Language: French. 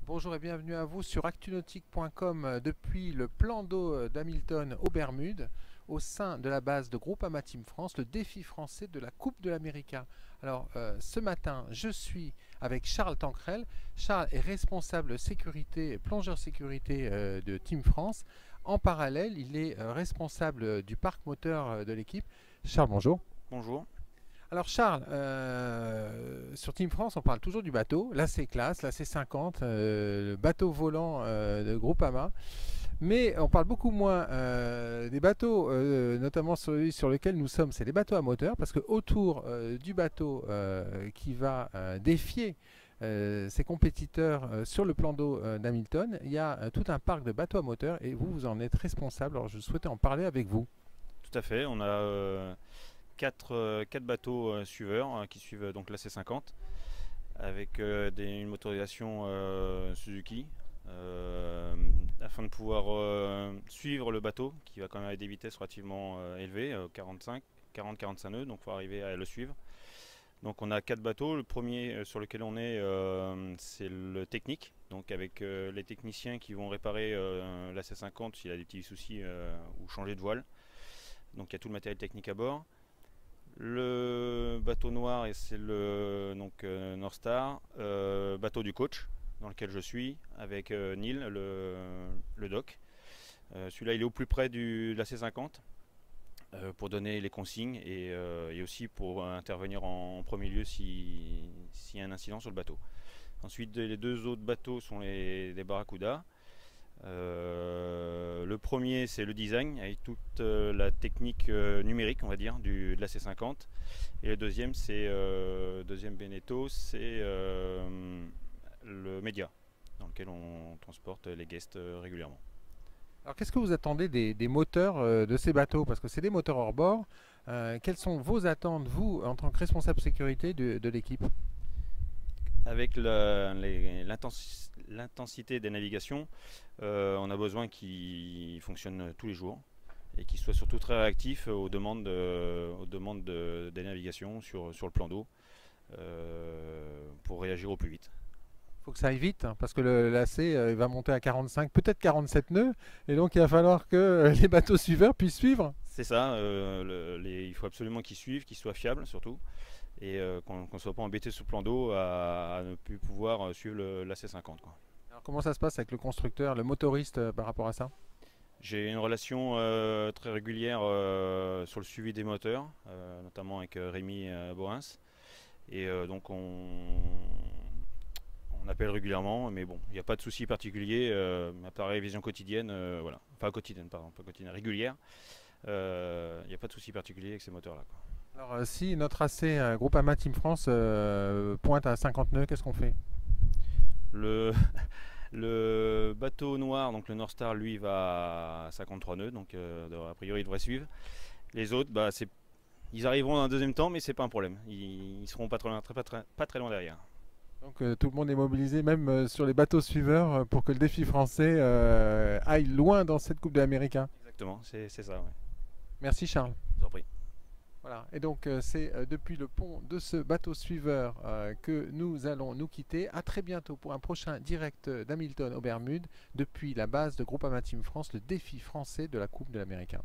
Bonjour et bienvenue à vous sur actunautique.com depuis le plan d'eau d'Hamilton aux Bermudes, au sein de la base de Groupama Team France, le défi français de la Coupe de l'América. Alors ce matin, je suis avec Charles Tanquerel. Charles est responsable sécurité, plongeur sécurité de Team France. En parallèle, il est responsable du parc moteur de l'équipe. Charles, bonjour. Bonjour. Alors Charles, sur Team France, on parle toujours du bateau. Là c'est classe, là c'est 50, le bateau volant de Groupama. Mais on parle beaucoup moins des bateaux, notamment celui sur lequel nous sommes, c'est les bateaux à moteur, parce que autour du bateau qui va défier ses compétiteurs sur le plan d'eau d'Hamilton, il y a tout un parc de bateaux à moteur et vous, vous en êtes responsable. Alors je souhaitais en parler avec vous. Tout à fait. On a quatre bateaux suiveurs qui suivent donc la C50 avec une motorisation Suzuki afin de pouvoir suivre le bateau qui va quand même avec des vitesses relativement élevées, 40-45 nœuds, donc il faut arriver à le suivre. Donc on a quatre bateaux. Le premier sur lequel on est, c'est le technique, donc avec les techniciens qui vont réparer la C50 s'il a des petits soucis ou changer de voile. Donc il y a tout le matériel technique à bord. Le bateau noir, et c'est le North Star, bateau du coach dans lequel je suis avec Neil, le doc. Celui-là il est au plus près de la C50 pour donner les consignes et aussi pour intervenir en premier lieu s'il y a un incident sur le bateau. Ensuite les deux autres bateaux sont les Barracuda. Le premier c'est le design avec toute la technique numérique on va dire de la C50, et le deuxième c'est deuxième Beneteau, c'est le média dans lequel on transporte les guests régulièrement. Alors, qu'est-ce que vous attendez des moteurs de ces bateaux? Parce que c'est des moteurs hors bord. Quelles sont vos attentes, vous, en tant que responsable sécurité de l'équipe? Avec l'intensité des navigations, on a besoin qu'ils fonctionnent tous les jours et qu'ils soient surtout très réactifs aux demandes, des navigations sur le plan d'eau pour réagir au plus vite. Il faut que ça aille vite, hein, parce que le lacet il va monter à 45, peut-être 47 nœuds, et donc il va falloir que les bateaux suiveurs puissent suivre. C'est ça, il faut absolument qu'ils suivent, qu'ils soient fiables surtout, et qu'on ne soit pas embêté sous le plan d'eau à ne plus pouvoir suivre la C50, quoi. Alors, comment ça se passe avec le constructeur, le motoriste par rapport à ça? J'ai une relation très régulière sur le suivi des moteurs, notamment avec Rémi Borins. Et donc on appelle régulièrement, mais bon, il n'y a pas de souci particulier, à part révision quotidienne, voilà. Enfin quotidienne, pardon, pas quotidienne, régulière. Il n'y a pas de souci particulier avec ces moteurs-là, quoi. Alors, si notre AC Groupama Team France pointe à 50 nœuds, qu'est-ce qu'on fait? Le, le bateau noir, donc le North Star, lui va à 53 nœuds, donc a priori il devrait suivre. Les autres, ils arriveront dans un deuxième temps, mais c'est pas un problème. Ils seront pas très loin, pas très loin derrière. Donc, tout le monde est mobilisé, même sur les bateaux suiveurs, pour que le défi français aille loin dans cette Coupe de l'Amérique. Exactement, c'est ça, ouais. Merci Charles. Je vous en prie. Voilà, et donc c'est depuis le pont de ce bateau suiveur que nous allons nous quitter. À très bientôt pour un prochain direct d'Hamilton aux Bermudes depuis la base de Groupama Team France, le défi français de la Coupe de l'Américain.